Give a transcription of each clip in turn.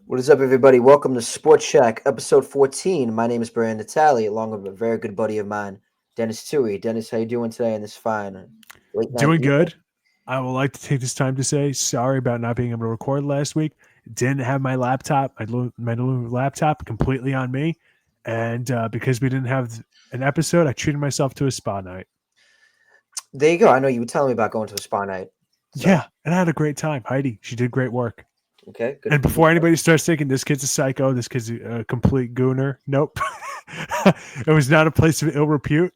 What is up, everybody? Welcome to SportsShack, episode 14. My name is Brandon and Denis, along with a very good buddy of mine, Dennis Tui. Dennis, how you doing today in this fine late night Doing evening? good. I would like to take this time to say sorry about not being able to record last week. Didn't have my laptop, my new laptop, completely on me, and because we didn't have an episode, I treated myself to a spa night. There you go. I know you were telling me about going to a spa night. So, Yeah, and I had a great time. Heidi, she did great work. okay, good. And before anybody starts thinking this kid's a psycho, this kid's a complete gooner, nope. It was not a place of ill repute.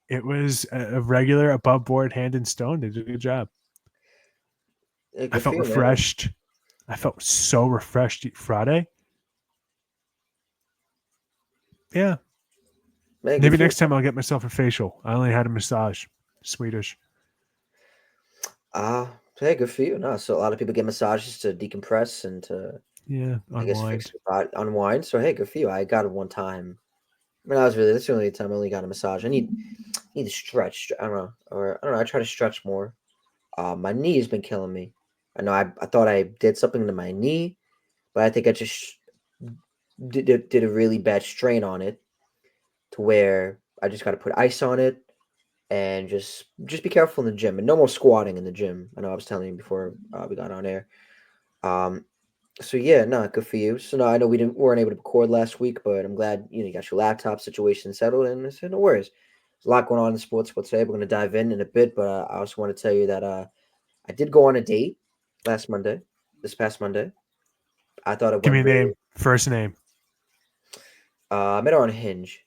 It was a regular, above board, hand and stone. They did a good job. I Good for felt you, man. refreshed. I felt so refreshed Friday. Yeah. Man, good Maybe for you. next time I'll get myself a facial. I only had a massage. Swedish. Hey, good for you. No, so a lot of people get massages to decompress and to, Yeah. I guess, fix Unwind. their body, unwind. So, hey, good for you. I got it one time. I mean, that's the only time I only got a massage. I need to stretch. I don't know, or I don't know. I try to stretch more. My knee has been killing me. I know I thought I did something to my knee, but I think I just did a really bad strain on it to where I just got to put ice on it and just be careful in the gym and no more squatting in the gym. I know I was telling you before we got on air. Um, so yeah, no, good for you. So no, I know weren't able to record last week, but I'm glad you got your laptop situation settled, and I said no worries. There's a lot going on in sports today. We're going to dive in a bit, but I also want to tell you that I did go on a date last Monday, this past Monday. I thought it Give me went a really. name. First name. I met her on Hinge.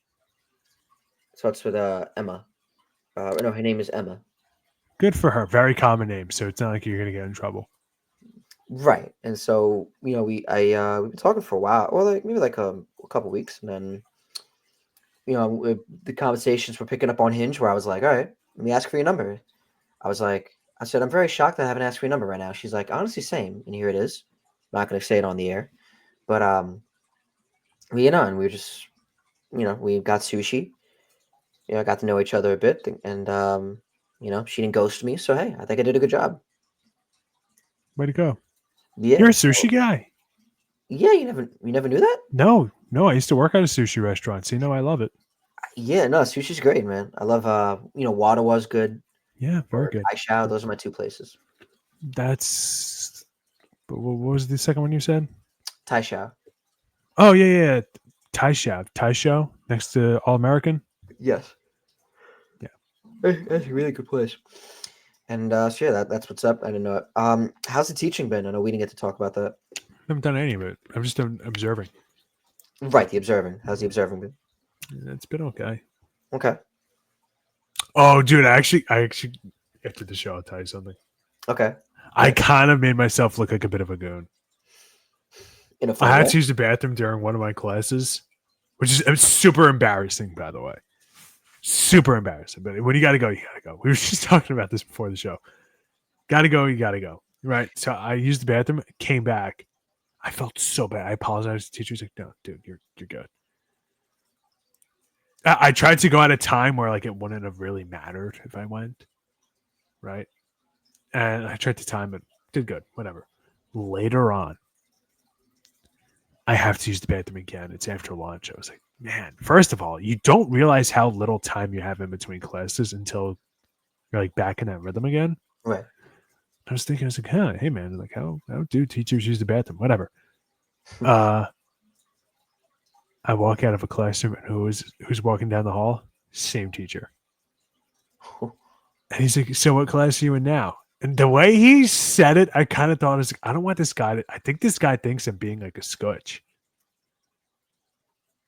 Starts with Emma. No, her name is Emma. Good for her. Very common name, so it's not like you're gonna get in trouble. Right, and so we've been talking for a while, or like maybe like a couple weeks, and then the conversations were picking up on Hinge, where I was like, all right, let me ask for your number. I said, I'm very shocked that I haven't asked for your number right now. She's like, honestly, same, and here it is. I'm not gonna say it on the air, but and we were just we got sushi. I got to know each other a bit, and she didn't ghost me. So hey, I think I did a good job. Way to go. Yeah. You're a So sushi guy. yeah, you never knew that? No, no, I used to work at a sushi restaurant, so you know I love it. Yeah, no, sushi's great, man. I love Wada was good Yeah, very or good. Taishao. Those are my two places. That's what was the second one you said? Taishao. Oh yeah. Taisho next to All American. Yes. Yeah. That's a really good place. And so yeah, that's what's up. I didn't know it. How's the teaching been? I know we didn't get to talk about that. I haven't done any of it. I'm just observing. Right, the observing. How's the observing been? It's been okay. Okay. Oh, dude, I actually after the show, I'll tell you something. Okay. I Yeah. kind of made myself look like a bit of a goon. In a I funny had way? to use the bathroom during one of my classes, which is super embarrassing, by the way. Super embarrassing. But when you got to go, you got to go. We were just talking about this before the show. Got to go, you got to go. Right. So I used the bathroom, came back. I felt so bad. I apologized to the teacher. He's like, no, dude, you're good. I tried to go at a time where like it wouldn't have really mattered if I went. Right. And I tried to time it. Did good. Whatever. Later on, I have to use the bathroom again. It's after lunch. I was like, man, first of all, you don't realize how little time you have in between classes until you're like back in that rhythm again. Right. I was thinking, I was like, huh, hey man, like how do teachers use the bathroom? Whatever. Uh I walk out of a classroom and who's walking down the hall? Same teacher. And he's like, so what class are you in now? And the way he said it, I kind of thought, I was like, I don't want this guy I think this guy thinks I'm being like a scotch.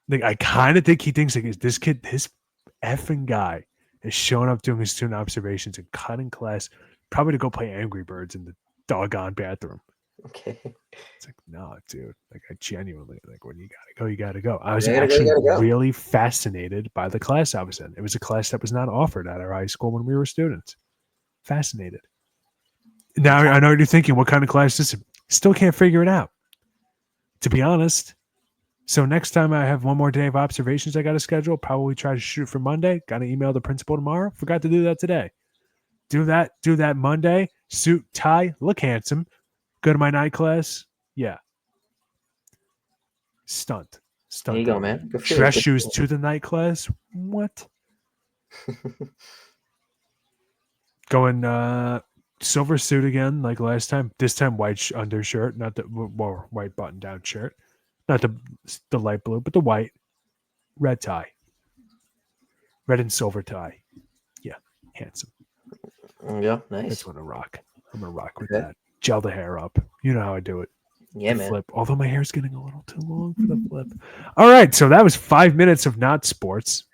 Like I kind of think he thinks like, is this effing guy is showing up doing his student observations and cutting class, probably to go play Angry Birds in the doggone bathroom. Okay. It's like, no, dude. Like I genuinely like when you gotta go, you gotta go. I was You gotta go, you actually gotta go. really fascinated by the class I was in. It was a class that was not offered at our high school when we were students. Fascinated. Now I know you're thinking, what kind of class is it? Still can't figure it out. To be honest. So next time I have one more day of observations I got to schedule, probably try to shoot for Monday. Got to email the principal tomorrow. Forgot to do that today. Do that Monday. Suit, tie, look handsome. Go to my night class. Yeah. Stunt. There you Stunt go, that. man. Good for you. Dress Good shoes for to the night class. What? you. Going silver suit again, like last time. This time white undershirt, not the more white button down shirt, not the light blue, but the white. Red tie, red and silver tie. Yeah, handsome. Yeah, That's nice. what I rock. I'm gonna rock with Okay. that. Gel the hair up. You know how I do it. Yeah, The man. flip. Although my hair's getting a little too long for the flip. All right, so that was 5 minutes of not sports.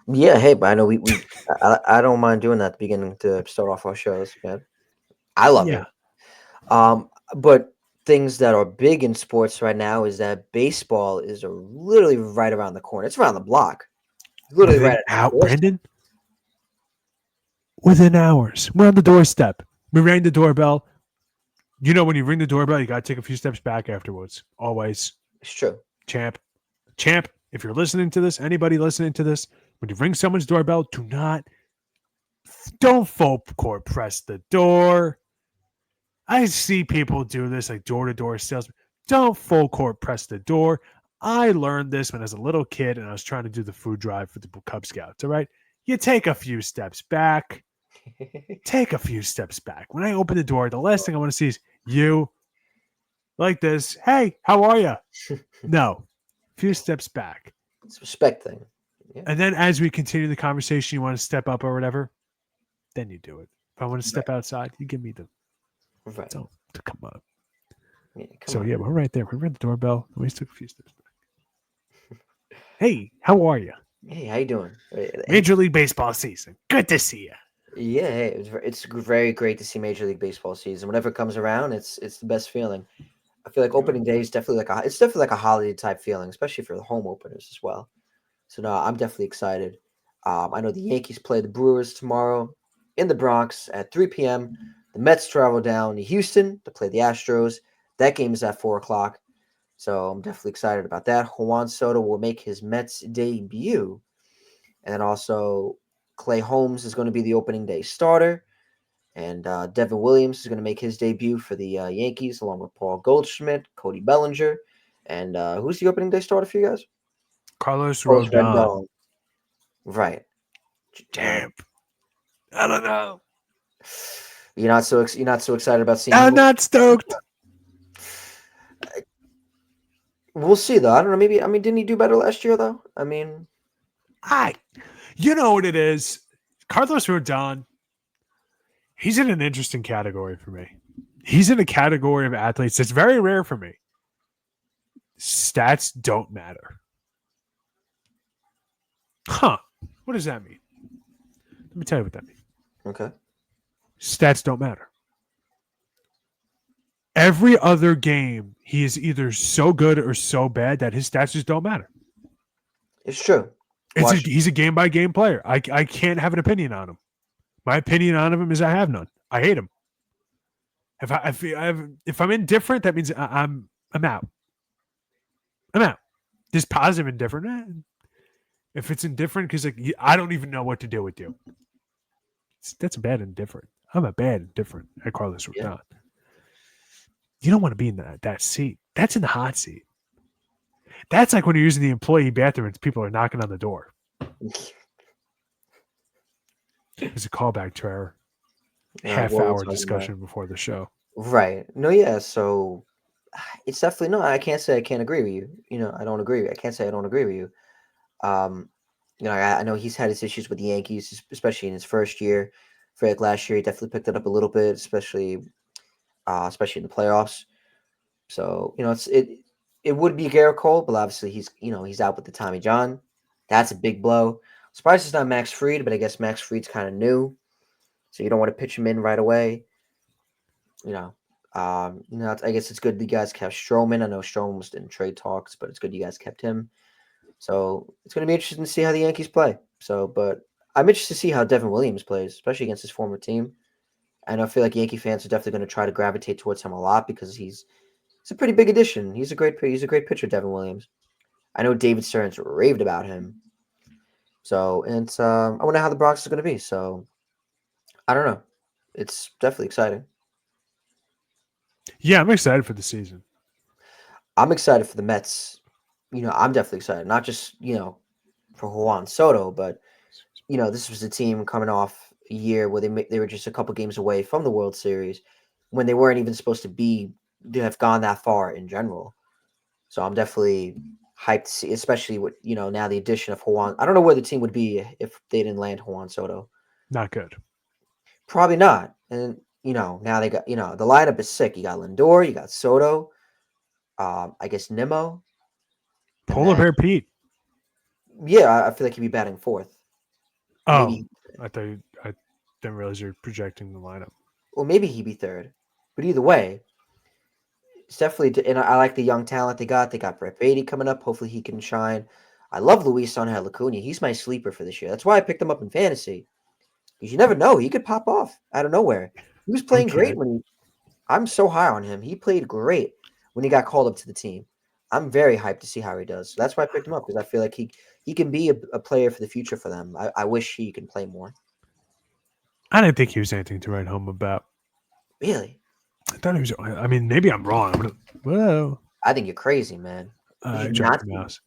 Yeah, hey, but I know I don't mind doing that at the beginning to start off our shows, man. I love Yeah, it. But things that are big in sports right now is that baseball is literally right around the corner. It's around the block. Literally right within at our out, doorstep. Brandon. Within hours, we're on the doorstep. We rang the doorbell. You know, when you ring the doorbell, you got to take a few steps back afterwards. Always, It's true. champ, champ. If you're listening to this, anybody listening to this, when you ring someone's doorbell, don't full court press the door. I see people do this like door to door salesmen. Don't full court press the door. I learned this when I was a little kid and I was trying to do the food drive for the Cub Scouts. All right. You take a few steps back. Take a few steps back. When I open the door, the last thing I want to see is you like this. Hey, how are you? No, few steps back. It's a respect thing. Yeah, And then as we continue the conversation, you want to step up or whatever, then you do it. If I want to step outside, you give me the right. don't to come up. Yeah, come So on. yeah, we're right there. We ring the doorbell. We just took a few steps back. Hey, how are you? Hey, how you doing? Major League Baseball season. Good to see you. Yeah, hey, it's very great to see Major League Baseball season. Whenever it comes around, it's the best feeling. I feel like opening day is definitely it's definitely like a holiday type feeling, especially for the home openers as well. So no, I'm definitely excited. I know the Yankees play the Brewers tomorrow in the Bronx at 3 p.m. The Mets travel down to Houston to play the Astros. That game is at 4 o'clock. So I'm definitely excited about that. Juan Soto will make his Mets debut. And then also Clay Holmes is going to be the opening day starter. And Devin Williams is going to make his debut for the Yankees along with Paul Goldschmidt, Cody Bellinger. And who's the opening day starter for you guys? Carlos Oh, it's Rodon. Rendon. Right. Damn. I don't know. You're not so excited about seeing I'm him. not stoked. We'll see though. I don't know. Maybe didn't he do better last year though? You know what it is? Carlos Rodon, he's in an interesting category for me. He's in a category of athletes that's very rare for me. Stats don't matter. Huh. What does that mean? Let me tell you what that means. Okay. Stats don't matter. Every other game, he is either so good or so bad that his stats just don't matter. It's true. He's a game by game player. I can't have an opinion on him. My opinion on him is I have none. I hate him. If I'm indifferent, that means I'm out. I'm out. Just positive indifferent. If it's indifferent, because like I don't even know what to do with you. That's bad indifferent. I'm a bad indifferent at Carlos Rodon. Yeah. You don't want to be in that seat. That's in the hot seat. That's like when you're using the employee bathroom and people are knocking on the door. It's a callback to our half-hour discussion before the show. Right. No, yeah. So it's definitely no. I can't say I can't agree with you. I don't agree. I can't say I don't agree with you. I know he's had his issues with the Yankees, especially in his first year. I feel like last year he definitely picked it up a little bit, especially in the playoffs. So it would be Garrett Cole, but obviously he's out with the Tommy John. That's a big blow. Surprised it's not Max Fried, but I guess Max Fried's kind of new, so you don't want to pitch him in right away. I guess it's good you guys kept Stroman. I know Stroman was in trade talks, but it's good you guys kept him. So it's going to be interesting to see how the Yankees play. But I'm interested to see how Devin Williams plays, especially against his former team. And I feel like Yankee fans are definitely going to try to gravitate towards him a lot because he's a pretty big addition. He's a great pitcher, Devin Williams. I know David Stearns raved about him. So, and I wonder how the Bronx is going to be. So, I don't know. It's definitely exciting. Yeah, I'm excited for the season. I'm excited for the Mets. I'm definitely excited. Not just for Juan Soto, but this was a team coming off a year where they were just a couple games away from the World Series when they weren't even supposed to have gone that far in general. So I'm definitely hyped to see, especially with now the addition of Juan. I don't know where the team would be if they didn't land Juan Soto. Not good. Probably not. And now they got the lineup is sick. You got Lindor, you got Soto, I guess Nimmo, and Polar then Bear Pete. yeah, I feel like he'd be batting fourth. Oh, Maybe, I didn't realize you're projecting the lineup. or maybe he'd be third. But either way, it's definitely. And I like the young talent they got. They got Brett Beatty coming up. Hopefully he can shine. I love Luis Angel Acuna. He's my sleeper for this year. That's why I picked him up in fantasy. Because you never know, he could pop off out of nowhere. He was playing Okay. great I'm so high on him. He played great when he got called up to the team. I'm very hyped to see how he does. So that's why I picked him up, because I feel like he can be a player for the future for them. I wish he can play more. I didn't think he was anything to write home about. Really? I thought he was. I mean, maybe I'm wrong. Whoa. I think you're crazy, man. I dropped the mouse.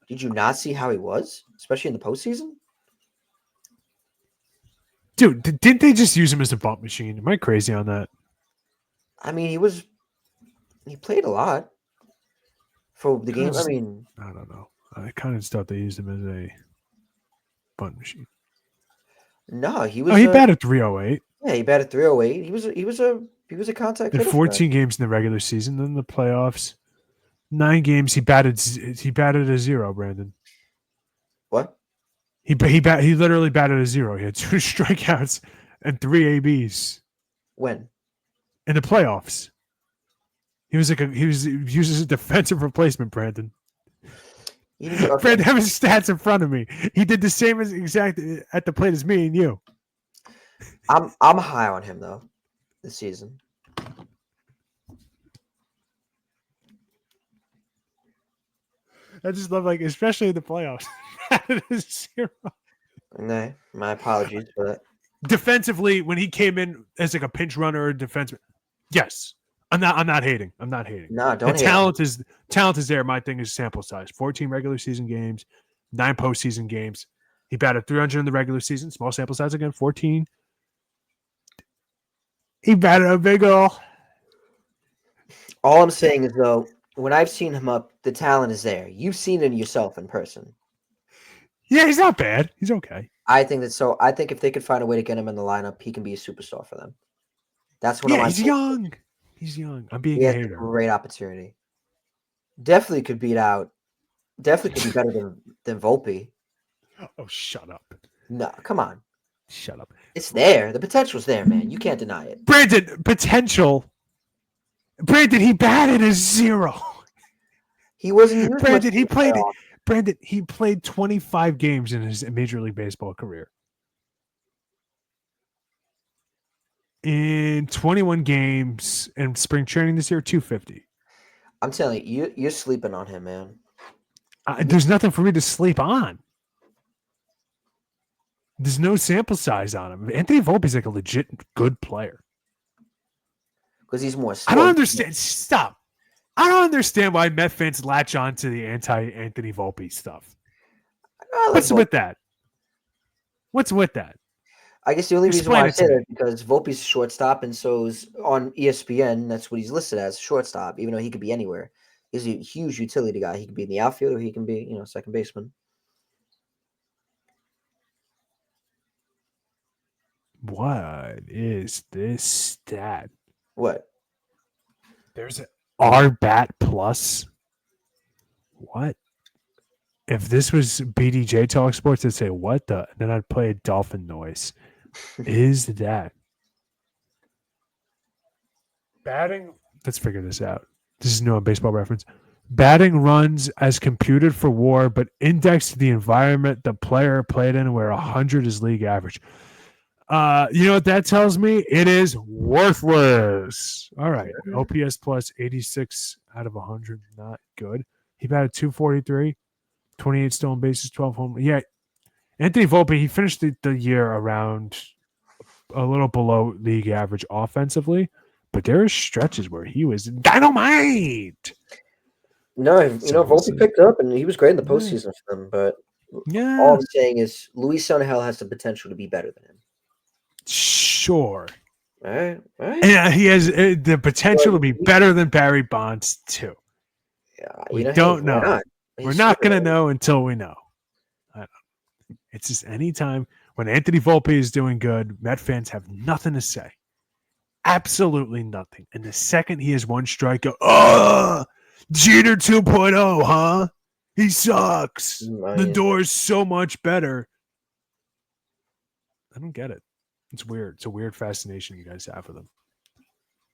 Did you not see how he was, especially in the postseason? Dude, didn't they just use him as a bump machine? Am I crazy on that? I mean, he played a lot for the game. I mean, I don't know. I kind of thought they used him as a bunt machine. no, he was. Oh, he batted 308. Yeah, he batted 308. He was a contact In hitter. 14 games in the regular season, then the playoffs. 9 games he batted a zero. Brandon. What? He literally batted a zero. He had 2 strikeouts and 3 ABs. When? In the playoffs. He was used as a defensive replacement, Brandon. Okay. Brandon, have his stats in front of me. He did the same as exact at the plate as me and you. I'm high on him though this season. I just love, like, especially in the playoffs. Zero. No, my apologies, but Defensively, when he came in as like a pinch runner or defenseman, yes, I'm not hating. I'm not hating. no, don't The hate. talent is there. My thing is sample size: 14 regular season games, 9 postseason games. He batted 300 in the regular season. Small sample size again, 14. He batted a big ol'. All I'm saying is though, when I've seen him up, the talent is there. You've seen it yourself in person. Yeah, he's not bad. He's okay. I think if they could find a way to get him in the lineup, he can be a superstar for them. That's one of my. He's young. He's young. I'm being He a has a hater. great opportunity. Definitely could beat out. Definitely could be better than Volpe. Oh, shut up. No, come on. Shut up. It's there. The potential's there, man. You can't deny it. Brandon, potential. Brandon, he batted a zero. He wasn't used Brandon, much in the playoffs. Brandon, he played 25 games in his Major League Baseball career. In 21 games in spring training this year, 250. I'm telling you, you're sleeping on him, man. There's nothing for me to sleep on. There's no sample size on him. Anthony Volpe's like a legit good player. Because he's more. I don't understand. Stop. I don't understand why Met fans latch on to the anti-Anthony Volpe stuff. What's with that? What's with that? I guess the only reason why I say that is because Volpe's a shortstop, and so's on ESPN. That's what he's listed as, shortstop, even though he could be anywhere. He's a huge utility guy. He can be in the outfield, or he can be, second baseman. What is this stat? What? There's an R bat plus. What? If this was BDJ Talk Sports, I'd say, what the? Then I'd play a dolphin noise. Is that? Batting. Let's figure this out. This is no baseball reference. Batting runs as computed for WAR, but indexed to the environment the player played in, where 100 is league average. You know what that tells me? It is worthless. All right. OPS plus 86 out of 100. Not good. He batted 243, 28 stolen bases, 12 home. Yeah. Anthony Volpe, he finished the year around a little below league average offensively, but there are stretches where he was dynamite. No, So we'll Volpe see. picked up, and he was great in the Yeah. postseason for them. But all Yeah. I'm saying is, Luis Sonhel has the potential to be better than him. Sure. All right, all right. And he has the But potential to be better than Barry Bonds too. We hey, don't why know. not? We're He's not super gonna young. know until we know. I don't. It's just anytime when Anthony Volpe is doing good, Met fans have nothing to say. Absolutely nothing. And the second he has one strikeout, Jeter 2.0, huh? He sucks. The Yeah. door is so much better. I don't get it. It's weird. It's a weird fascination you guys have with him.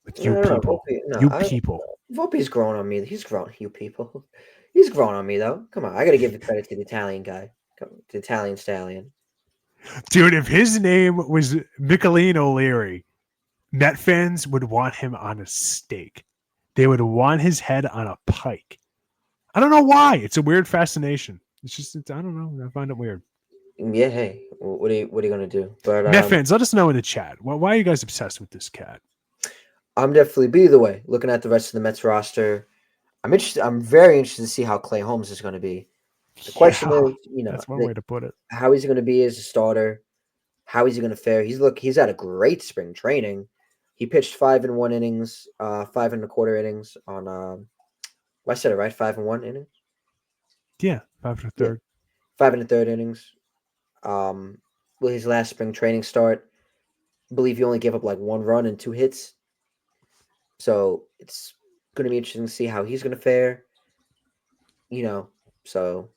With you No, no, people. Volpe. No, You people. Volpe's growing on me. He's grown. You people. He's growing on me though. Come on, I got to give the credit to the Italian guy, the Italian stallion. Dude, if his name was Micheline O'Leary, Met fans would want him on a stake. They would want his head on a pike. I don't know why. It's a weird fascination. I don't know. I find it weird. Yeah. Hey, what are you gonna do? But Met fans, let us know in the chat. Why are you guys obsessed with this cat? I'm definitely be either way. Looking at the rest of the Mets roster, I'm interested. I'm very interested to see how Clay Holmes is going to be. The question Yeah, is, that's one way to put it. how is he going to be as a starter? How is he going to fare? He's had a great spring training. He pitched 5 1 innings, 5 1/4 innings on. I said it right, 5 1 innings. Yeah, 5 and a Yeah, third. 5 1/3 innings. Um, with his last spring training start, I believe he only gave up like 1 run and 2 hits. So it's going to be interesting to see how he's going to fare. So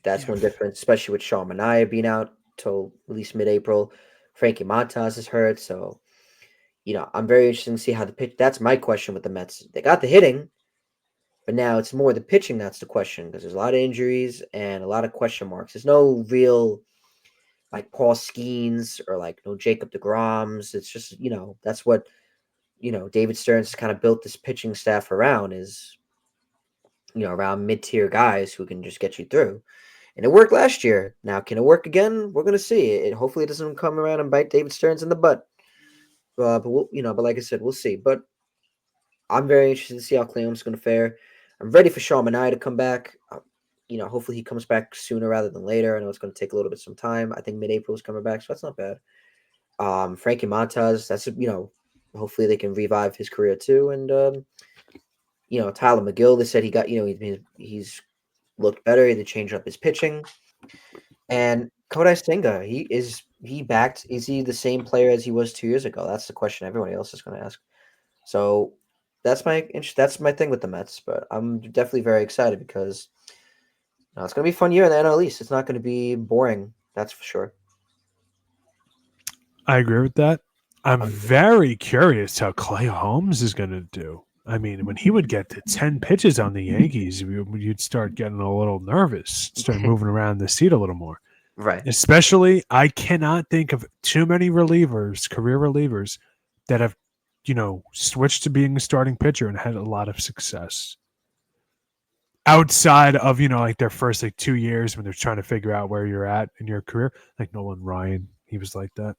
that's Yeah, one difference, especially with Sean Mania being out till at least mid-April. Frankie Montas is hurt, so I'm very interested to see how the pitch. That's my question with the Mets. They got the hitting, but now it's more the pitching that's the question because there's a lot of injuries and a lot of question marks. There's no real like Paul Skeens or like no Jacob DeGroms. It's just that's what David Stearns has kind of built this pitching staff around is around mid-tier guys who can just get you through. And it worked last year. Now, can it work again? We're gonna see. It hopefully it doesn't come around and bite David Stearns in the butt. But but like I said, we'll see. But I'm very interested to see how Cleon's going to fare. I'm ready for Sean Mania to come back. Hopefully he comes back sooner rather than later. I know it's going to take a little bit some time. I think mid-April is coming back, so that's not bad. Frankie Montas, that's hopefully they can revive his career too. And Tyler McGill, they said he got he's looked better. He had to change up his pitching. And Kodai Senga, he backed. Is he the same player as he was 2 years ago? That's the question everybody else is going to ask. So that's my thing with the Mets. But I'm definitely very excited because it's going to be a fun year in the NL East. It's not going to be boring. That's for sure. I agree with that. I'm very curious how Clay Holmes is going to do. I mean, when he would get to 10 pitches on the Yankees, you'd start getting a little nervous, start moving around the seat a little more. Right. Especially, I cannot think of too many relievers, career relievers, that have, switched to being a starting pitcher and had a lot of success. Outside of, like their first 2 years when they're trying to figure out where you're at in your career, like Nolan Ryan, he was like that.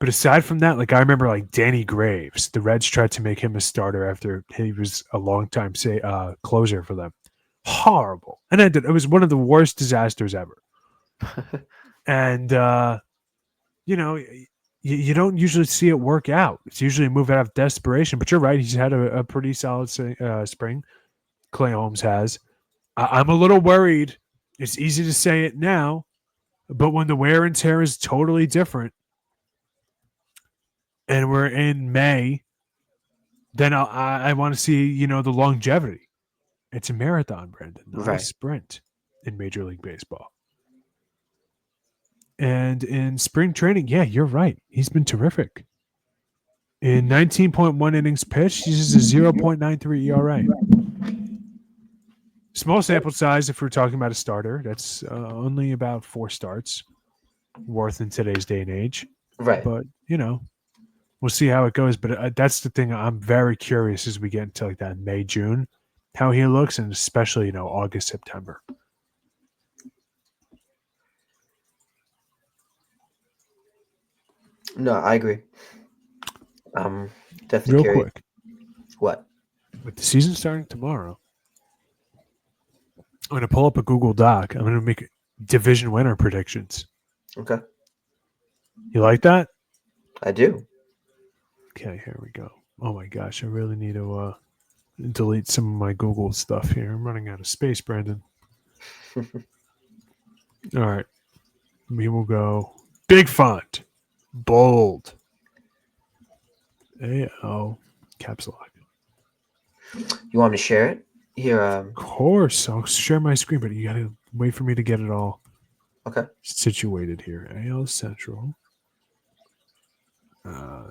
But aside from that, I remember Danny Graves, the Reds tried to make him a starter after he was a long time closer for them. Horrible. And it was one of the worst disasters ever. And, you don't usually see it work out. It's usually a move out of desperation. But you're right. He's had a pretty solid spring. Clay Holmes has. I'm a little worried. It's easy to say it now, but when the wear and tear is totally different, and we're in May, then I want to see the longevity. It's a marathon, Brandon, not a Right. sprint in Major League Baseball. And in spring training, yeah, you're right. He's been terrific. In 19.1 innings pitched, he's a 0.93 ERA. Small sample size if we're talking about a starter. That's only about 4 starts worth in today's day and age. Right. But, we'll see how it goes. But that's the thing. I'm very curious as we get into that May, June, how he looks, and especially, August, September. No, I agree. Definitely Real curious. quick, What? with the season starting tomorrow, I'm going to pull up a Google Doc. I'm going to make division winner predictions. Okay. You like that? I do. Okay, here we go. Oh my gosh, I really need to delete some of my Google stuff here. I'm running out of space, Brandon. All right. We will go big font, bold, AL, caps lock. You want me to share it? Here, Of course, I'll share my screen, but you got to wait for me to get it all okay. situated here. AL Central.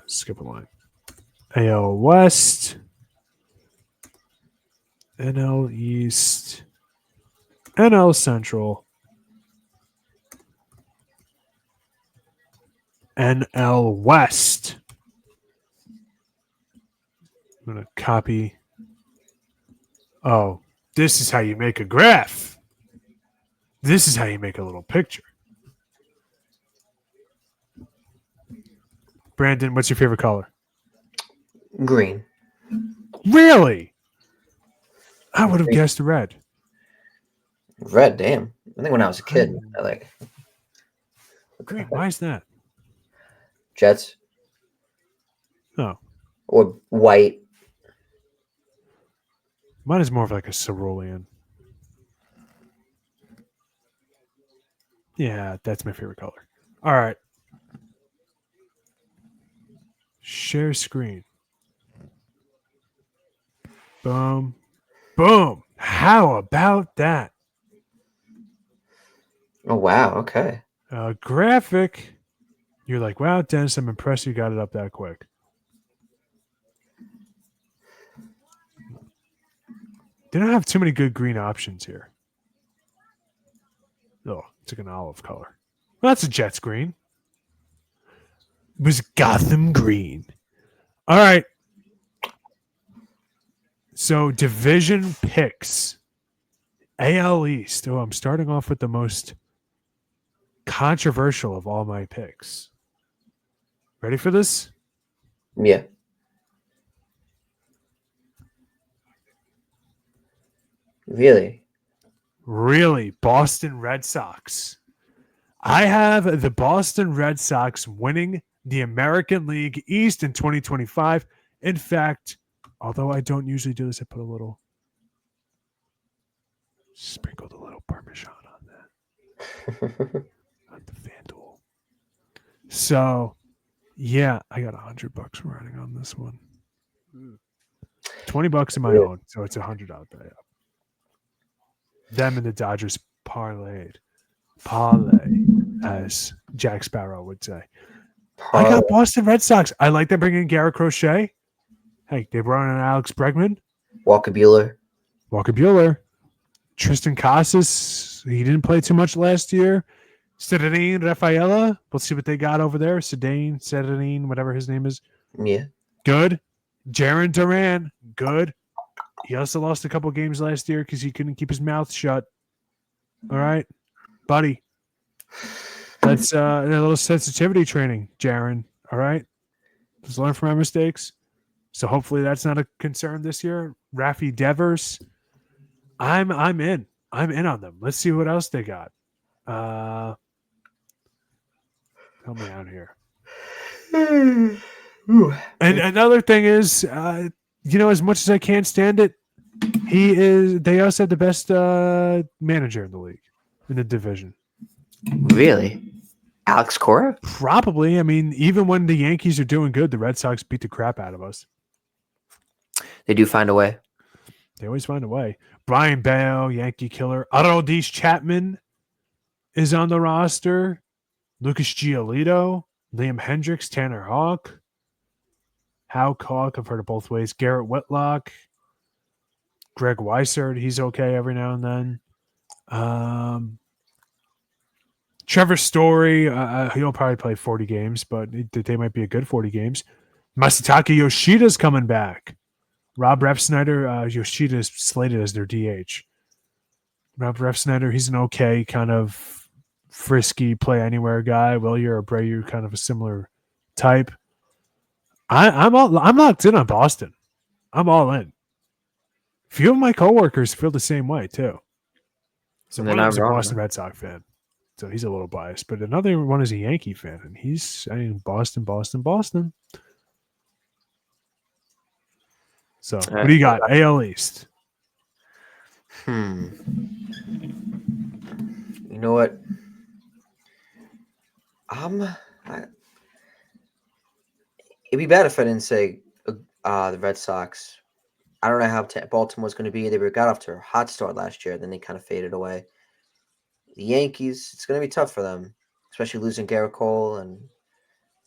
Skip a line. AL West. NL East. NL Central. NL West. I'm going to copy. Oh, this is how you make a graph. This is how you make a little picture. Brandon, what's your favorite color? Green. Really? I would have guessed red. Red, damn. I think when I was a kid, I like Green. Why is that? Jets. Oh. Or white. Mine is more of like a cerulean. Yeah, that's my favorite color. All right. Share screen. Boom. Boom. How about that? Oh, wow. Okay. Graphic. You're like, wow, Dennis, I'm impressed you got it up that quick. They don't have too many good green options here. Oh, it's like an olive color. Well, that's a Jets green. It was Gotham green. All right. So division picks. AL East. Oh, I'm starting off with the most controversial of all my picks. Ready for this? Yeah. Really? Really? Boston Red Sox. I have the Boston Red Sox winning the American League East in 2025. In fact, although I don't usually do this, I put a little, sprinkled a little Parmesan on that. On the FanDuel. So, yeah, I got $100 riding on this one. $20 in my own, so it's $100 payout. Them and the Dodgers parlayed. Parlay, as Jack Sparrow would say. I got Boston Red Sox. I like them bringing in Garrett Crochet. Hey, they brought in Alex Bregman. Walker Buehler. Tristan Casas. He didn't play too much last year. Cedrine Rafaela. We'll see what they got over there. Cedrine, whatever his name is. Yeah. Good. Jaron Duran. Good. He also lost a couple games last year because he couldn't keep his mouth shut. All right, buddy. That's a little sensitivity training, Jaron. All right. Just learn from our mistakes. So hopefully that's not a concern this year. Rafi Devers. I'm in. I'm in on them. Let's see what else they got. Help me out here. And another thing is, as much as I can't stand it, they also have the best manager in the league, in the division. Really? Alex Cora? Probably. I mean, even when the Yankees are doing good, the Red Sox beat the crap out of us. They do find a way. They always find a way. Brian Bale, Yankee killer. Aroldis Chapman is on the roster. Lucas Giolito, Liam Hendricks, Tanner Houck. Houck, I've heard it both ways. Garrett Whitlock. Greg Weissert, he's okay every now and then. Trevor Story, he'll probably play 40 games, but they might be a good 40 games. Masataka Yoshida's coming back. Rob Refsnyder, Yoshida is slated as their DH. Rob Refsnyder, he's an okay kind of frisky play anywhere guy. Wilyer Abreu, kind of a similar type. I'm locked in on Boston. I'm all in. few of my coworkers feel the same way too. So And they're one of not them's a wrong. Boston Red Sox fan, so he's a little biased. But another one is a Yankee fan, and he's saying Boston, Boston, Boston. So what do you got? AL East. You know what? It'd be bad if I didn't say the Red Sox. I don't know how Baltimore's going to be. They got off to a hot start last year, then they kind of faded away. The Yankees, it's going to be tough for them, especially losing Garrett Cole, and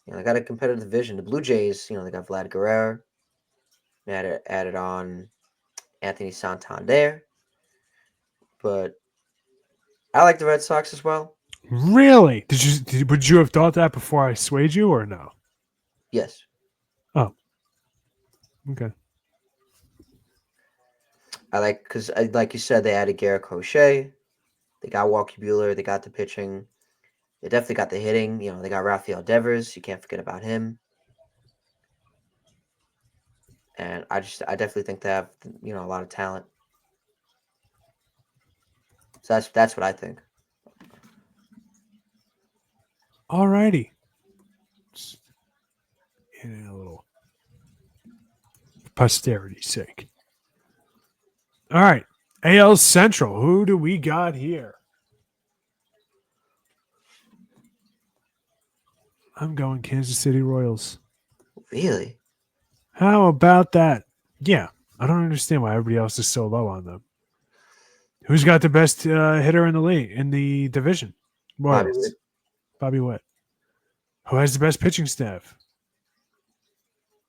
they got a competitive division. The Blue Jays, they got Vlad Guerrero. They added on Anthony Santander, but I like the Red Sox as well. Really? Would you have thought that before I swayed you, or no? Yes. Oh, okay. I like because, like you said, they added Garrett Crochet. They got Walker Buehler. They got the pitching. They definitely got the hitting. They got Rafael Devers. You can't forget about him. And I definitely think they have, a lot of talent. So that's what I think. Alrighty. In a little posterity's sake. All right. AL Central. Who do we got here? I'm going Kansas City Royals. Really? How about that? Yeah. I don't understand why everybody else is so low on them. Who's got the best hitter in the league, in the division? Royals. Bobby Witt. Who has the best pitching staff?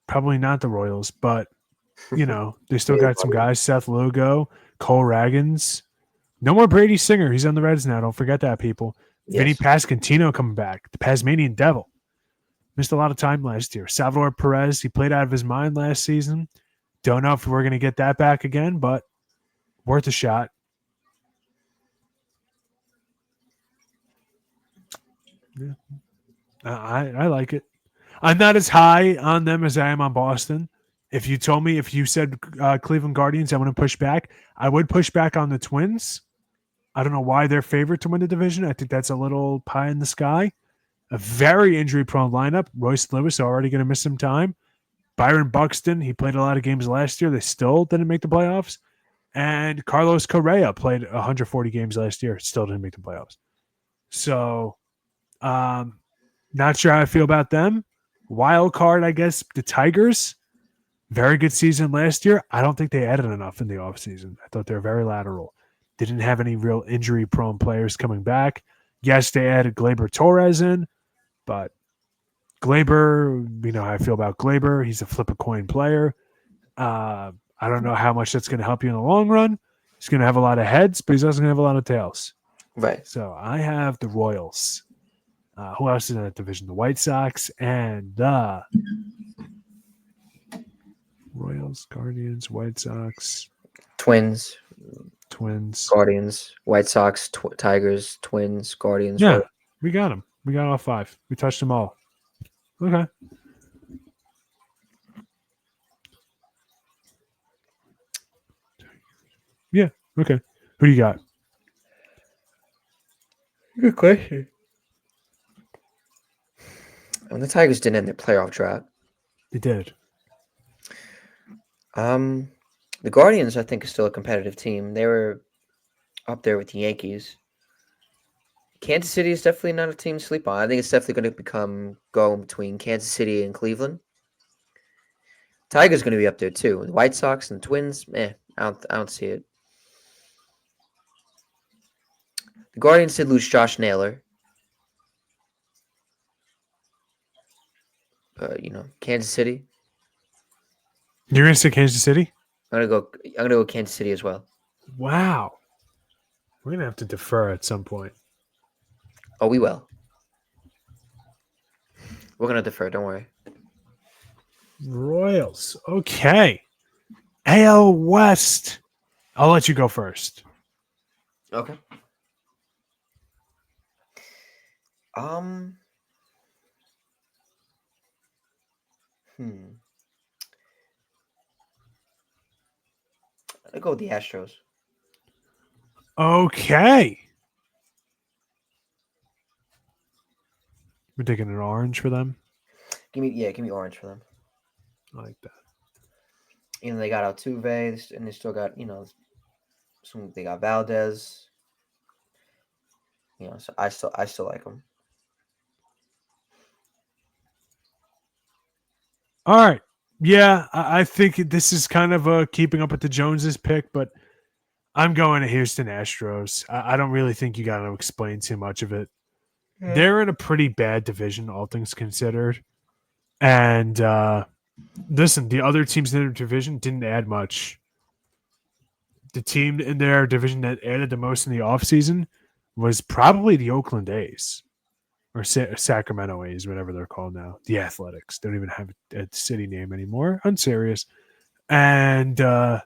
Probably not the Royals, but they still got some guys. Seth Lugo, Cole Ragans. No more Brady Singer. He's on the Reds now. Don't forget that, people. Yes. Vinny Pasquantino coming back. The Tasmanian Devil. Missed a lot of time last year. Salvador Perez, he played out of his mind last season. Don't know if we're going to get that back again, but worth a shot. Yeah. I like it. I'm not as high on them as I am on Boston. If you said Cleveland Guardians, I want to push back. I would push back on the Twins. I don't know why they're favored to win the division. I think that's a little pie in the sky. A very injury-prone lineup. Royce Lewis already going to miss some time. Byron Buxton, he played a lot of games last year. They still didn't make the playoffs. And Carlos Correa played 140 games last year. Still didn't make the playoffs. So, not sure how I feel about them. Wild card, I guess, the Tigers. Very good season last year. I don't think they added enough in the offseason. I thought they were very lateral. They didn't have any real injury-prone players coming back. Yes, they added Gleyber Torres in, but Gleyber, how I feel about Gleyber. He's a flip-a-coin player. I don't know how much that's going to help you in the long run. He's going to have a lot of heads, but he's also going to have a lot of tails. Right. So I have the Royals. Who else is in that division? The White Sox and the Royals, Guardians, White Sox, Twins, Guardians, White Sox, Tigers, Twins, Guardians. Yeah, Royals. we got them. We got all five. We touched them all. Okay. Yeah. Okay. Who do you got? Good question. When the Tigers didn't end their playoff drought. They did. The Guardians, I think, is still a competitive team. They were up there with the Yankees. Kansas City is definitely not a team to sleep on. I think it's definitely going to go between Kansas City and Cleveland. Tigers going to be up there too. The White Sox and the Twins, I don't see it. The Guardians did lose Josh Naylor. Kansas City. You're gonna say Kansas City? I'm gonna go Kansas City as well. Wow. We're gonna have to defer at some point. Oh, we will. We're gonna defer. Don't worry. Royals. Okay. AL West. I'll let you go first. Okay. I go with the Astros. Okay. We're taking an orange for them. Give me orange for them. I like that. They got Altuve, and they still got they got Valdez. So I still like them. All right. Yeah, I think this is kind of a keeping up with the Joneses pick, but I'm going to Houston Astros. I don't really think you got to explain too much of it. Yeah. They're in a pretty bad division, all things considered. And listen, the other teams in their division didn't add much. The team in their division that added the most in the offseason was probably the Oakland A's or Sacramento A's, whatever they're called now. The Athletics. They don't even have a city name anymore. Unserious. And, it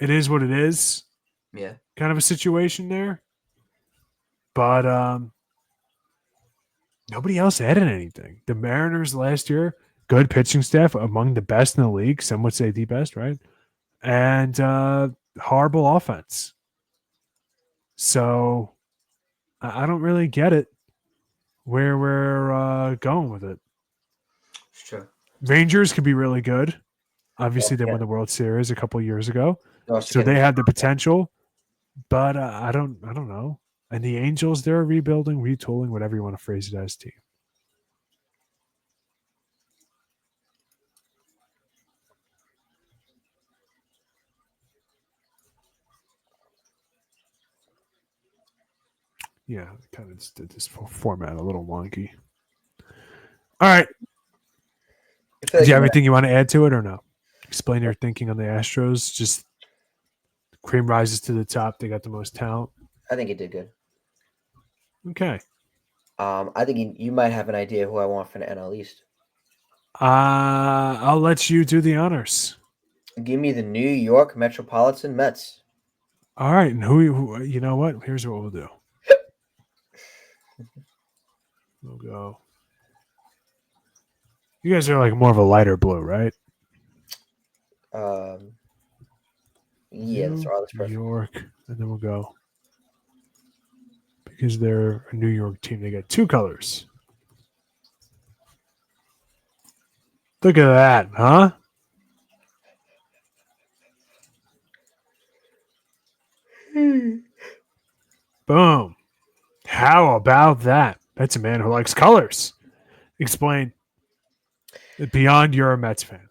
is what it is. Yeah. Kind of a situation there. But nobody else added anything. The Mariners last year, good pitching staff, among the best in the league. Some would say the best, right? And horrible offense. So I don't really get it where we're going with it. It's true. Rangers could be really good. Obviously, they Yeah. won the World Series a couple of years ago, Also so getting they have the potential. But I don't know. And the Angels, they're rebuilding, retooling, whatever you want to phrase it as, team. Yeah, kind of just did this format a little wonky. All right. I feel Do like you have anything you want to add to it or no? Explain your thinking on the Astros. Just cream rises to the top. They got the most talent. I think he did good. Okay. I think you might have an idea who I want for the NL East. I'll let you do the honors. Give me the New York Metropolitan Mets. All right. And who you know what? Here's what we'll do. We'll go. You guys are like more of a lighter blue, right? Yeah, that's New perfect. York. And then we'll go. Because they're a New York team, they got two colors. Look at that, huh? Boom. How about that? That's a man who likes colors. Explain. Beyond you're a Mets fan.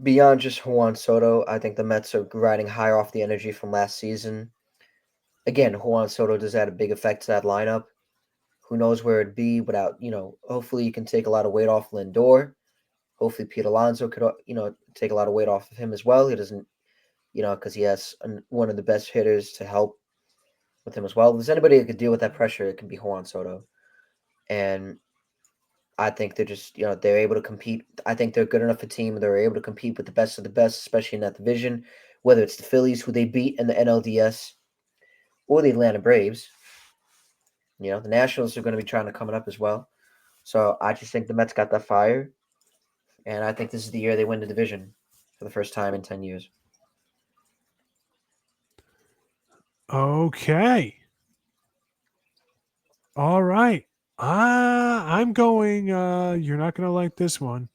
Beyond just Juan Soto, I think the Mets are riding high off the energy from last season. Again, Juan Soto does add a big effect to that lineup. Who knows where it'd be without, hopefully you can take a lot of weight off Lindor. Hopefully Pete Alonso could, take a lot of weight off of him as well. He doesn't, because he has one of the best hitters to help with him as well. If there's anybody that could deal with that pressure, it can be Juan Soto. And I think they're just, they're able to compete. I think they're good enough a team. They're able to compete with the best of the best, especially in that division, whether it's the Phillies, who they beat in the NLDS, or the Atlanta Braves. The Nationals are going to be trying to come up as well. So I just think the Mets got that fire. And I think this is the year they win the division for the first time in 10 years. Okay. All right. I'm going, you're not going to like this one.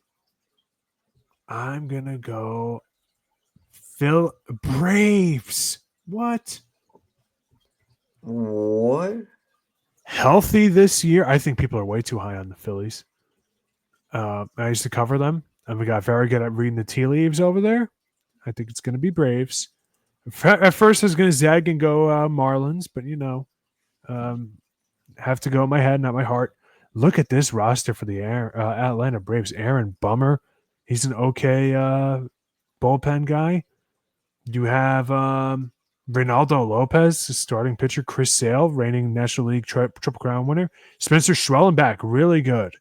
I'm going to go Phil Braves. What? Healthy this year. I think people are way too high on the Phillies. I used to cover them, and we got very good at reading the tea leaves over there. I think it's going to be Braves. At first, I was going to zag and go Marlins, but have to go in my head, not my heart. Look at this roster for the Atlanta Braves. Aaron Bummer, he's an okay bullpen guy. You have Reynaldo Lopez, starting pitcher. Chris Sale, reigning National League Triple Crown winner. Spencer Schwellenbach, really good.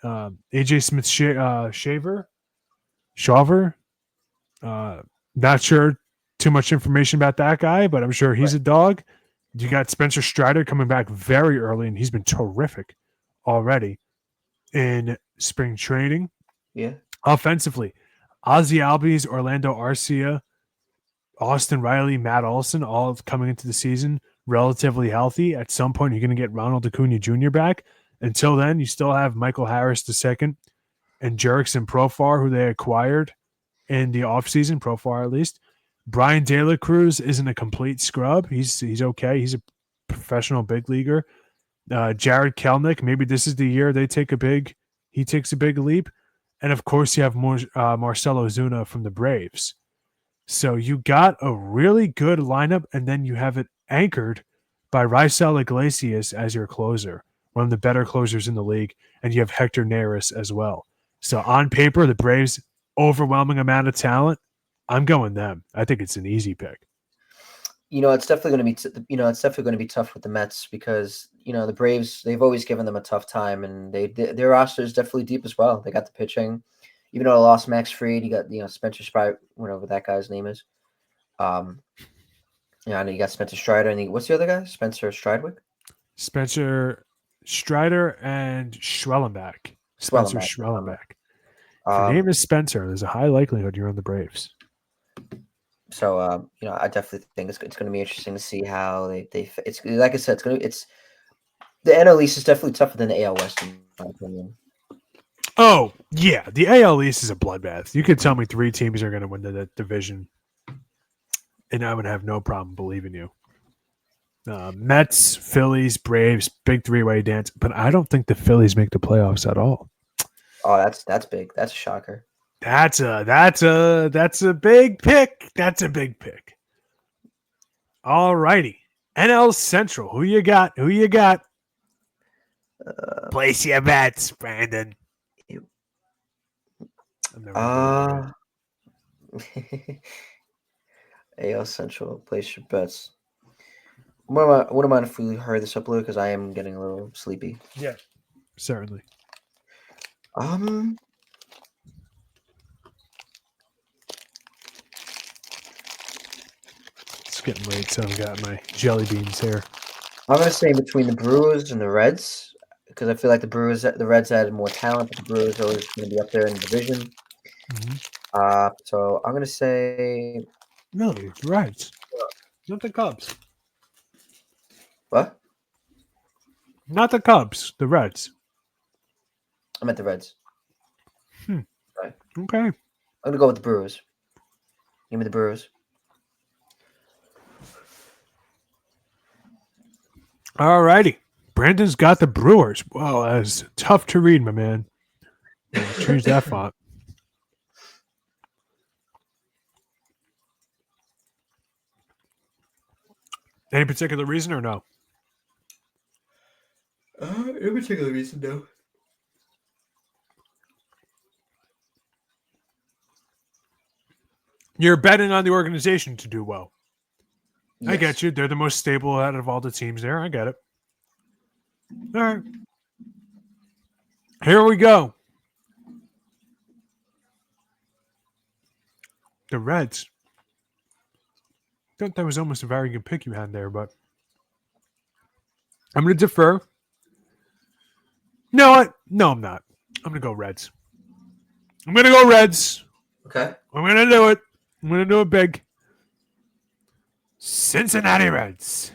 AJ Smith Shaver. Not sure too much information about that guy, but I'm sure he's a dog. You got Spencer Strider coming back very early, and he's been terrific already in spring training. Yeah. Offensively, Ozzy Albies, Orlando Arcia, Austin Riley, Matt Olson, all coming into the season relatively healthy. At some point, you're going to get Ronald Acuna Jr. back. Until then, you still have Michael Harris II and Jerickson Profar, who they acquired in the offseason, Profar at least. Brian De La Cruz isn't a complete scrub. He's okay. He's a professional big leaguer. Jared Kelnick, maybe this is the year he takes a big leap. And of course, you have Marcelo Zuna from the Braves. So you got a really good lineup, and then you have it anchored by Raisel Iglesias as your closer, one of the better closers in the league, and you have Hector Neris as well. So on paper, the Braves, overwhelming amount of talent. I'm going them. I think it's an easy pick. It's definitely going to be it's definitely going to be tough with the Mets because the Braves, they've always given them a tough time, and their roster is definitely deep as well. They got the pitching, even though I lost Max Fried, you got Spencer Strider, whatever that guy's name is. I know you got Spencer Strider, and what's the other guy? Spencer Stridwick. Spencer Strider and Schwellenbach. Spencer Schwellenbach. If your name is Spencer, there's a high likelihood you're on the Braves. So I definitely think it's going to be interesting to see how they. It's like I said, it's the NL East is definitely tougher than the AL West in my opinion. Oh yeah, the AL East is a bloodbath. You could tell me 3 teams are going to win the division, and I would have no problem believing you. Mets, Phillies, Braves, big 3-way dance. But I don't think the Phillies make the playoffs at all. Oh, that's big. That's a shocker. That's a big pick. That's a big pick. All righty. NL Central. Who you got? Place your bets, Brandon. AL Central. Place your bets. Wouldn't mind if we hurry this up a little because I am getting a little sleepy. Yeah, certainly. It's getting late, so I've got my jelly beans here. I'm gonna say between the Brewers and the Reds because I feel like the Reds added more talent, but the Brewers are always going to be up there in the division. Mm-hmm. So I'm gonna say really Reds, not the Cubs. What? Not the Cubs, the Reds. I meant the Reds. Okay. I'm gonna go with the Brewers. Give me the Brewers. All righty. Brandon's got the Brewers. Well, that's tough to read, my man. Change that font. Any particular reason or no? No particular reason, no. You're betting on the organization to do well. Yes. I get you. They're the most stable out of all the teams there. I get it. All right. Here we go. The Reds. I thought that was almost a very good pick you had there, but I'm going to defer. No, I'm not. I'm going to go Reds. Okay. I'm going to do it. I'm going to do it big. Cincinnati Reds.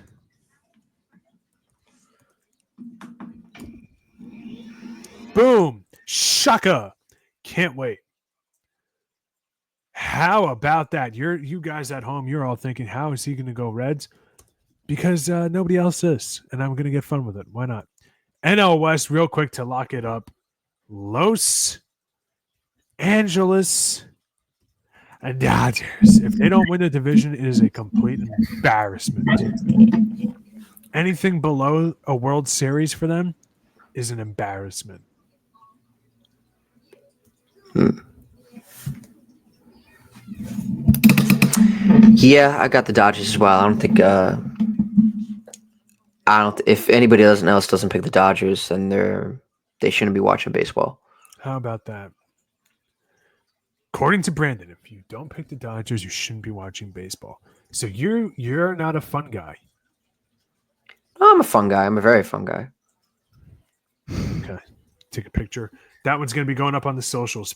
Boom. Shaka. Can't wait. How about that? You guys at home, you're all thinking, how is he going to go Reds? Because nobody else is, and I'm going to get fun with it. Why not? NL West, real quick to lock it up. Los Angeles Dodgers. If they don't win the division, it is a complete embarrassment. Anything below a World Series for them is an embarrassment. Yeah, I got the Dodgers as well. I don't think if anybody else doesn't pick the Dodgers, then they shouldn't be watching baseball. How about that? According to Brandon, if you don't pick the Dodgers, you shouldn't be watching baseball. So you're not a fun guy. I'm a fun guy. I'm a very fun guy. Okay. Take a picture. That one's going to be going up on the socials.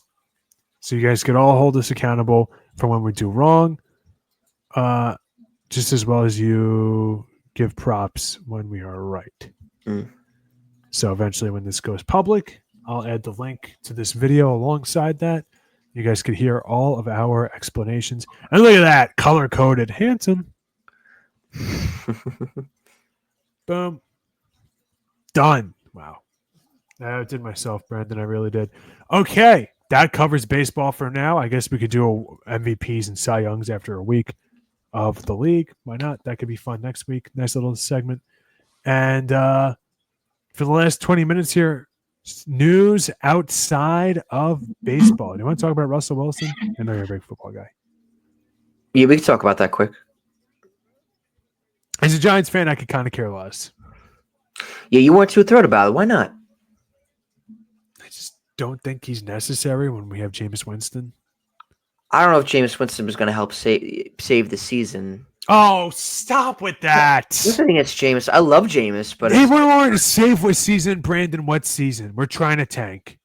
So you guys can all hold us accountable for when we do wrong, just as well as you give props when we are right. Mm. So eventually when this goes public, I'll add the link to this video alongside that. You guys could hear all of our explanations. And look at that, color-coded, handsome. Boom. Done. Wow. I did myself, Brandon. I really did. Okay. That covers baseball for now. I guess we could do MVPs and Cy Youngs after a week of the league. Why not? That could be fun next week. Nice little segment. And for the last 20 minutes here, news outside of baseball. Do you want to talk about Russell Wilson? I know you're a big football guy. Yeah, we can talk about that quick. As a Giants fan, I could kind of care less. Yeah, you weren't too thrilled about it. Why not? I just don't think he's necessary when we have Jameis Winston. I don't know if Jameis Winston was going to help save the season. Oh, stop with that. Nothing against Jameis. I love Jameis, but Hey, we're going to save what season, Brandon? What season? We're trying to tank.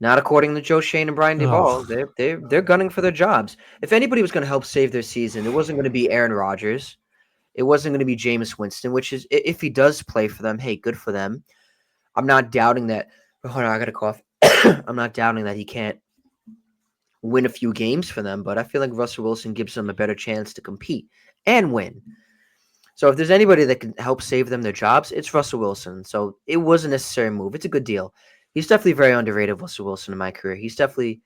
not according to Joe Shane and Brian Duvall. Oh. They're gunning for their jobs. If anybody was going to help save their season, it wasn't going to be Aaron Rodgers. It wasn't going to be Jameis Winston, which is, if he does play for them, hey, good for them. I'm not doubting that. Hold on, I got a cough. I'm not doubting that he can't win a few games for them, but I feel like Russell Wilson gives them a better chance to compete and win. So if there's anybody that can help save them their jobs, it's Russell Wilson. So it was a necessary move. It's a good deal. He's definitely very underrated, Russell Wilson, in my career. He's definitely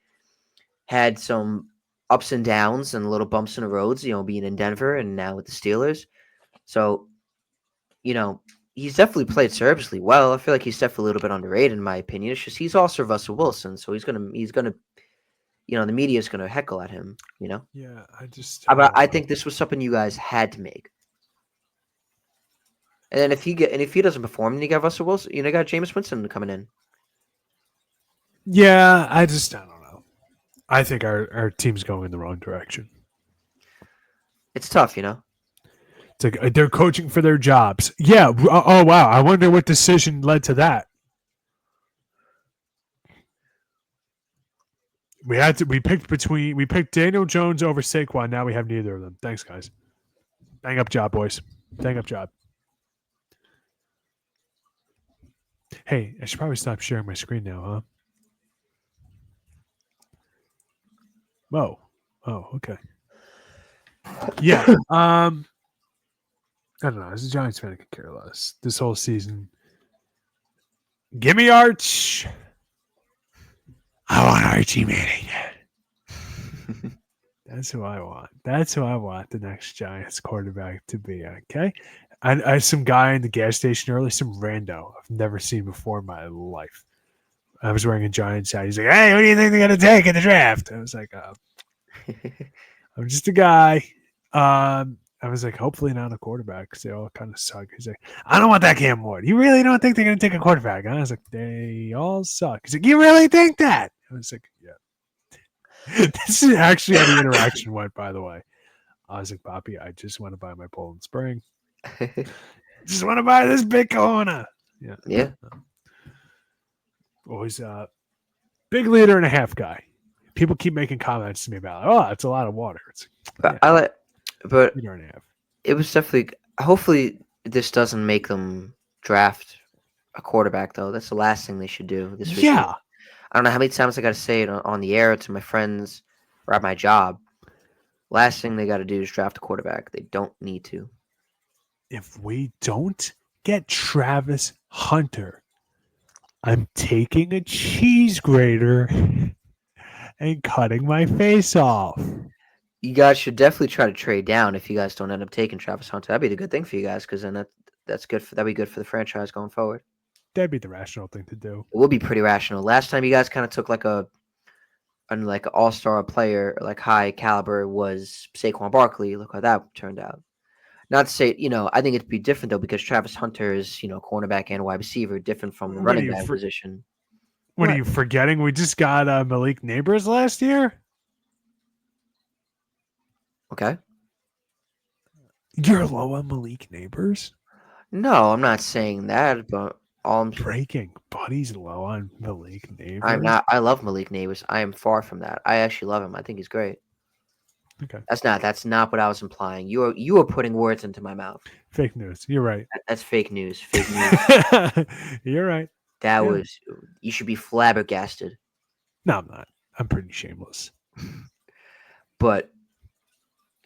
had some ups and downs and little bumps in the roads, being in Denver and now with the Steelers. So, he's definitely played serviceably well. I feel like he's definitely a little bit underrated, in my opinion. It's just he's also Russell Wilson, so he's gonna the media is gonna heckle at him. Yeah, I think this was something you guys had to make. And then if he doesn't perform, then you got Russell Wilson. You got Jameis Winston coming in. Yeah, I don't know. I think our team's going in the wrong direction. It's tough, It's like they're coaching for their jobs. Yeah. Oh wow. I wonder what decision led to that. We picked Daniel Jones over Saquon. Now we have neither of them. Thanks, guys. Bang up job, boys. Bang up job. Hey, I should probably stop sharing my screen now, huh? Oh, okay. Yeah. I don't know. As a Giants fan, I could care less. This whole season. Give me Arch. I want Archie Manning. That's who I want. That's who I want the next Giants quarterback to be. Okay. I some guy in the gas station earlier, some rando I've never seen before in my life. I was wearing a Giants hat. He's like, "Hey, who do you think they're gonna take in the draft?" I was like, "I'm just a guy." I was like, "Hopefully not a quarterback because they all kind of suck." He's like, "I don't want that Cam Ward. You really don't think they're gonna take a quarterback?" And I was like, "They all suck." He's like, "You really think that?" I was like, "Yeah." This is actually how the interaction went, by the way. I was like, Poppy, I just want to buy my Poland Spring. Just want to buy this big Corona. Yeah. Yeah. Always a big liter and a half guy. People keep making comments to me about, oh, it's a lot of water. It's, But yeah, but liter and a half. it was definitely. Hopefully, this doesn't make them draft a quarterback, though. That's the last thing they should do. This week. Yeah. I don't know how many times I got to say it on the air to my friends or at my job. Last thing they got to do is draft a quarterback. They don't need to. If we don't get Travis Hunter, I'm taking a cheese grater and cutting my face off. You guys should definitely try to trade down if you guys don't end up taking Travis Hunter. That'd be the good thing for you guys because then that'd be good for the franchise going forward. That'd be the rational thing to do. It would be pretty rational. Last time you guys kind of took like an all-star player, like high caliber, was Saquon Barkley. Look how that turned out. Not to say, I think it'd be different though because Travis Hunter is, cornerback and wide receiver, different from the running back position. What are you forgetting? We just got Malik Neighbors last year. Okay. You're low on Malik Neighbors? No, I'm not saying that, but breaking. Buddy's low on Malik Neighbors. I'm not. I love Malik Neighbors. I am far from that. I actually love him. I think he's great. Okay. That's not what I was implying. You are putting words into my mouth. Fake news. You're right. That's fake news. Fake news. You're right. That Yeah. was. You should be flabbergasted. No, I'm not. I'm pretty shameless. But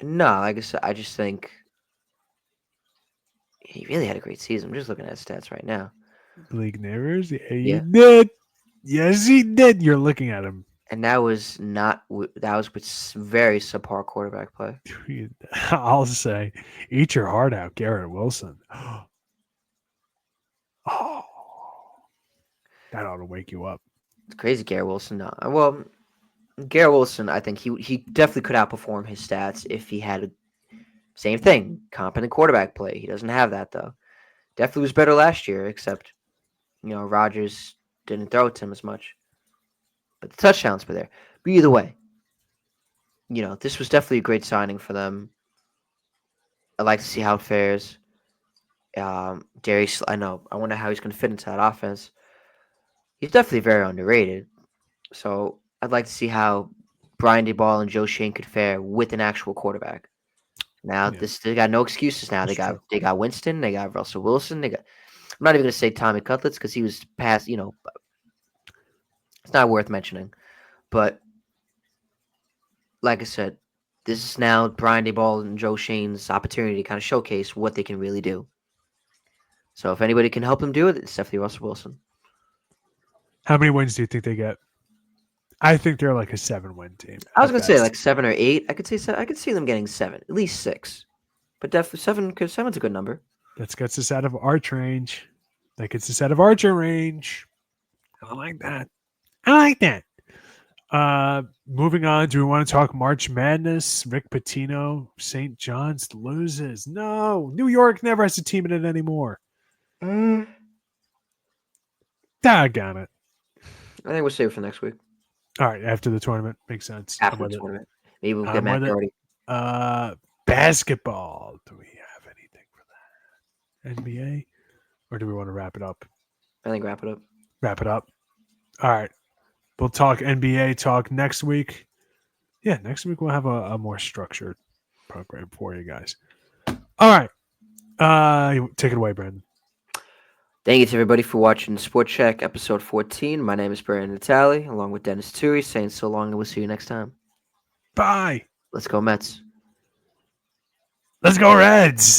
no, like I said, I just think he really had a great season. I'm just looking at his stats right now. Malik Neighbors. Yeah, Yeah. he did. Yes, he did. You're looking at him. And that was with very subpar quarterback play. I'll say, eat your heart out, Garrett Wilson. Oh, that ought to wake you up. It's crazy, Garrett Wilson. No, well, Garrett Wilson, I think he definitely could outperform his stats if he had same thing, competent quarterback play. He doesn't have that though. Definitely was better last year, except Rodgers didn't throw it to him as much. But the touchdowns were there. But either way, this was definitely a great signing for them. I'd like to see how it fares. Darius, I wonder how he's going to fit into that offense. He's definitely very underrated. So I'd like to see how Brian Daboll and Joe Shane could fare with an actual quarterback. Now they got no excuses. Now they got Winston, they got Russell Wilson, I'm not even going to say Tommy Cutlets because he was past. It's not worth mentioning. But like I said, this is now Brian Daboll and Joe Shane's opportunity to kind of showcase what they can really do. So if anybody can help them do it, it's definitely Russell Wilson. How many wins do you think they get? I think they're like a 7-win team. I was going to say like 7 or 8. I could see them getting 7, at least 6. But definitely 7, because 7's a good number. That gets us out of arch range. That gets us out of archer range. I like that. Moving on, do we want to talk March Madness? Rick Pitino, St. John's loses. No, New York never has a team in it anymore. Doggone it. I think we'll save it for next week. All right, after the tournament. Makes sense. After the tournament. Maybe we'll get Matt Doherty. Basketball. Do we have anything for that? NBA? Or do we want to wrap it up? I think wrap it up. Wrap it up. All right. We'll talk NBA talk next week. Yeah, next week we'll have a more structured program for you guys. All right. Take it away, Brandon. Thank you to everybody for watching SportsShack episode 14. My name is Brandon and Denis, along with Dennis Turi, saying so long and we'll see you next time. Bye. Let's go Mets. Let's go Reds.